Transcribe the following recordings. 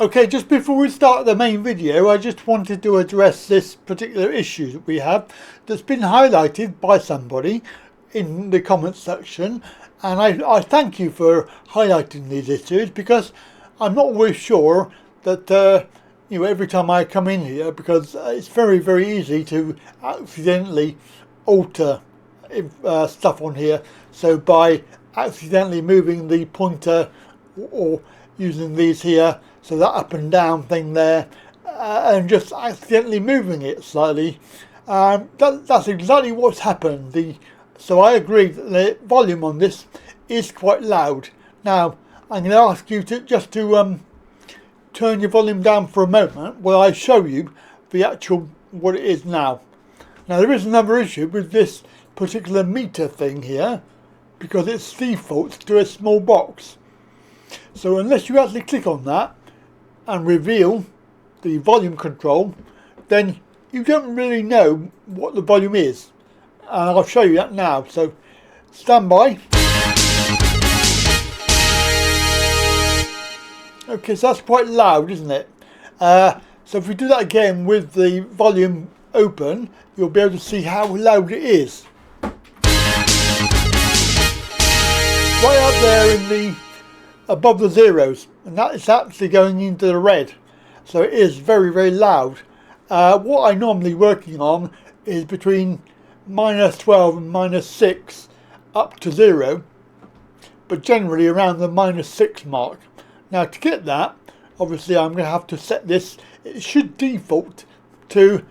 Okay, just before we start the main video, I just wanted to address this particular issue that we have that's been highlighted by somebody in the comments section, and I thank you for highlighting these issues, because I'm not always sure that every time I come in here, because it's very easy to accidentally alter stuff on here. So by accidentally moving the pointer or using these here, so that up and down thing there, and just accidentally moving it slightly, that's exactly what's happened. So I agree that the volume on this is quite loud. Now I'm going to ask you to turn your volume down for a moment while I show you the actual what it is now. Now there is another issue with this particular meter thing here, because it's default to a small box. So unless you actually click on that and reveal the volume control, then you don't really know what the volume is. And I'll show you that now. So stand by. Okay, so that's quite loud, isn't it? So if we do that again with the volume open, you'll be able to see how loud it is. Right up there in the above the zeros, and that is actually going into the red, so it is very loud. What I'm normally working on is between -12 and -6 up to 0, but generally around the -6 mark. Now to get that, obviously I'm going to have to set this. It should default to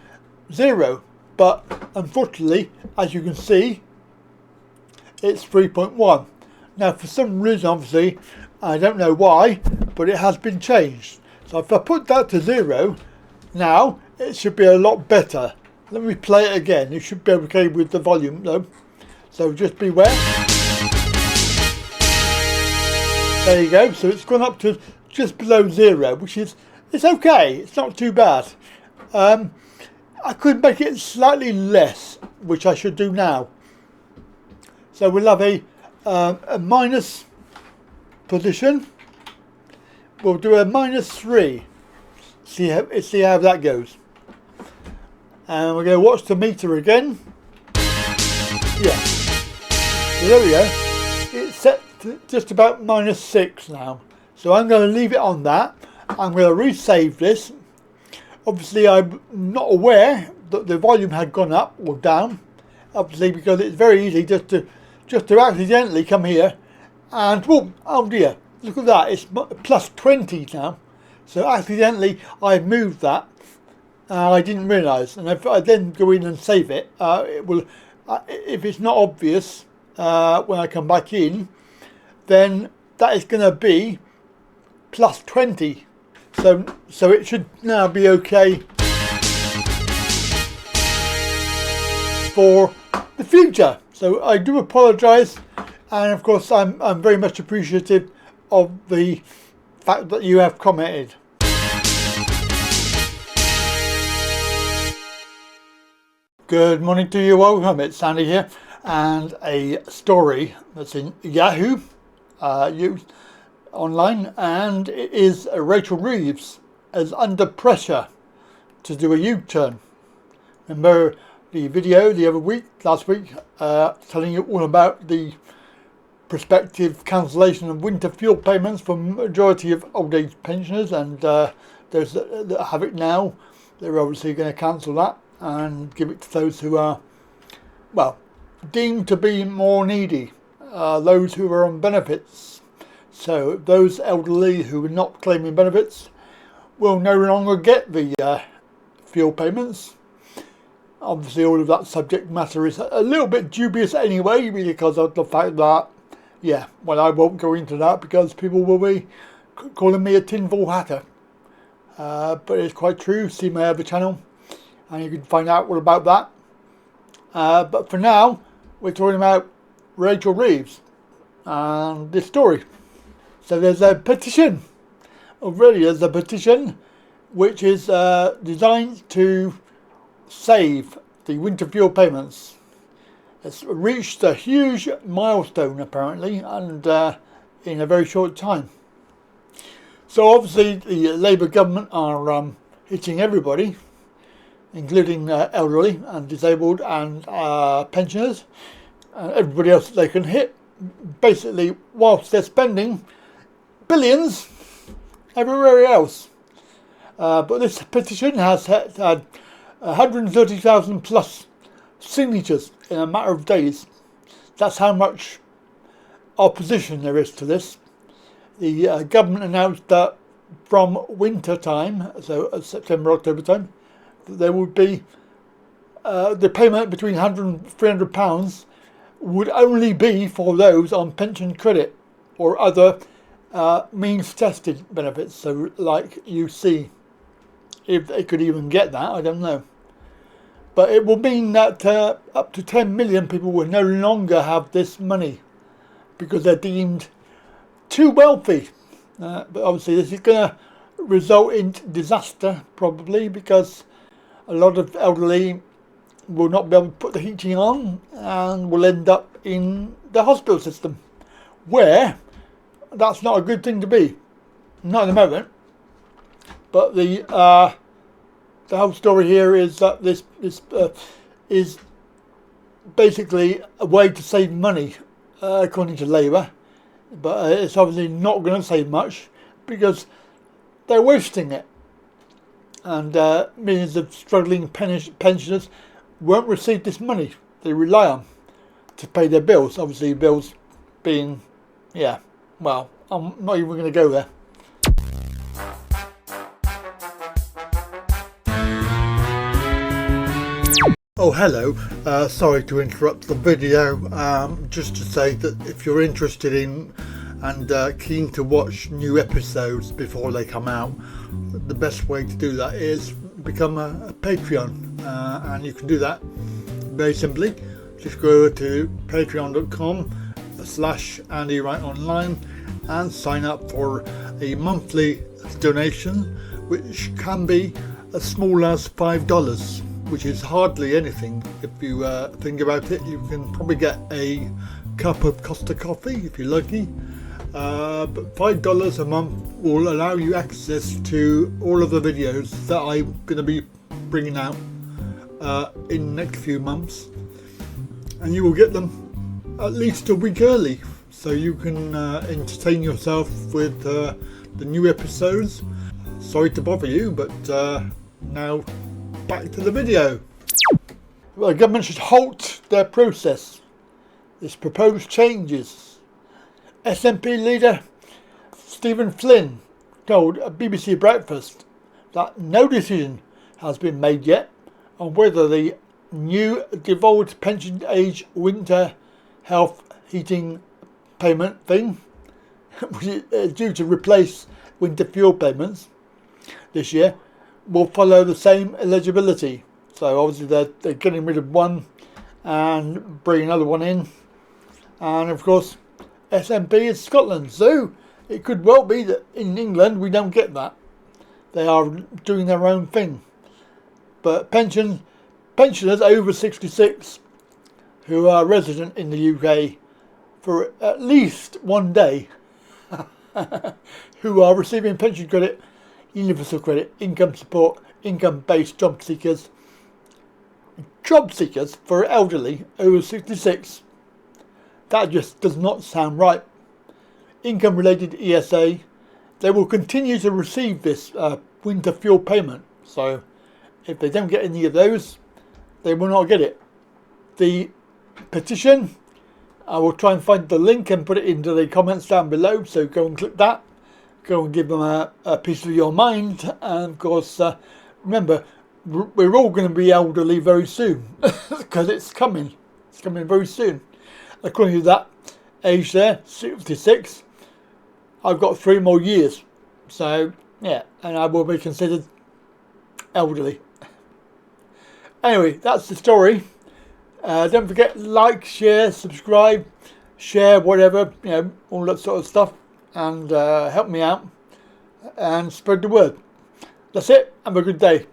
0, but unfortunately, as you can see, it's 3.1. Now for some reason, obviously, I don't know why, but it has been changed. So if I put that to 0, now it should be a lot better. Let me play it again. You should be okay with the volume though. So just beware. There you go. So it's gone up to just below 0, which is, it's okay. It's not too bad. I could make it slightly less, which I should do now. So we'll have a minus position. We'll do a -3. See how that goes. And we're going to watch the meter again. Yeah. So there we go. It's set to just about -6 now. So I'm going to leave it on that. I'm going to resave this. Obviously I'm not aware that the volume had gone up or down. Obviously, because it's very easy just to accidentally come here and whoop, oh dear, look at that, it's +20 now. So accidentally I moved that, I didn't realise, and if I then go in and save it, it will, if it's not obvious when I come back in, then that is going to be +20. So it should now be okay for the future. So I do apologise, and of course I'm very much appreciative of the fact that you have commented. Good morning to you, welcome. It's Sandy here, and a story that's in Yahoo used online, and it is Rachel Reeves is under pressure to do a U-turn. Remember the video the other week, last week, telling you all about the prospective cancellation of winter fuel payments for majority of old age pensioners, and those that have it now, they're obviously going to cancel that and give it to those who are, well, deemed to be more needy, those who are on benefits. So those elderly who are not claiming benefits will no longer get the fuel payments. Obviously all of that subject matter is a little bit dubious anyway, because of the fact that, yeah, well, I won't go into that because people will be calling me a tinfoil hatter. But it's quite true. See my other channel and you can find out all about that. But for now, we're talking about Rachel Reeves and this story. So there's a petition. Already there's a petition which is designed to save the winter fuel payments. It's reached a huge milestone apparently, and in a very short time. So obviously the Labour government are hitting everybody, including elderly and disabled and pensioners and everybody else that they can hit, basically whilst they're spending billions everywhere else. But this petition has had 130,000 plus signatures in a matter of days. That's how much opposition there is to this. The government announced that from winter time, so September, October time, there would be the payment between £100 and £300 would only be for those on pension credit or other means tested benefits, so like you see. If they could even get that, I don't know. But it will mean that up to 10 million people will no longer have this money because they're deemed too wealthy. But obviously this is going to result in disaster probably, because a lot of elderly will not be able to put the heating on and will end up in the hospital system, where that's not a good thing to be. Not at the moment. But the whole story here is that this is basically a way to save money, according to Labour. But it's obviously not going to save much because they're wasting it. And millions of struggling pensioners won't receive this money they rely on to pay their bills. Obviously bills being, yeah, well, I'm not even going to go there. Oh, hello. Sorry to interrupt the video. Just to say that if you're interested in and keen to watch new episodes before they come out, the best way to do that is become a Patreon. And you can do that very simply. Just go to patreon.com/Andy Wright Online and sign up for a monthly donation, which can be as small as $5. Which is hardly anything. If you think about it, you can probably get a cup of Costa coffee if you're lucky. But $5 a month will allow you access to all of the videos that I'm going to be bringing out in the next few months. And you will get them at least a week early, so you can entertain yourself with the new episodes. Sorry to bother you, but now back to the video. Well, the government should halt their process. This proposed changes. SNP leader Stephen Flynn told a BBC Breakfast that no decision has been made yet on whether the new devolved pension age winter health heating payment thing, which is due to replace winter fuel payments this year, will follow the same eligibility. So obviously they're getting rid of one and bringing another one in. And of course SNP is Scotland, so it could well be that in England we don't get that. They are doing their own thing. But pensioners over 66 who are resident in the UK for at least one day who are receiving pension credit, universal credit, income support, income-based job seekers for elderly over 66. That just does not sound right. Income-related ESA, they will continue to receive this winter fuel payment. So if they don't get any of those, they will not get it. The petition, I will try and find the link and put it into the comments down below, so go and click that. Go and give them a piece of your mind. And of course, remember, we're all going to be elderly very soon because it's coming very soon. According to that age there, 66, I've got 3 more years. So yeah, and I will be considered elderly. Anyway, that's the story. Don't forget, like, share, subscribe, share, whatever, you know, all that sort of stuff, and help me out and spread the word. That's it. Have a good day.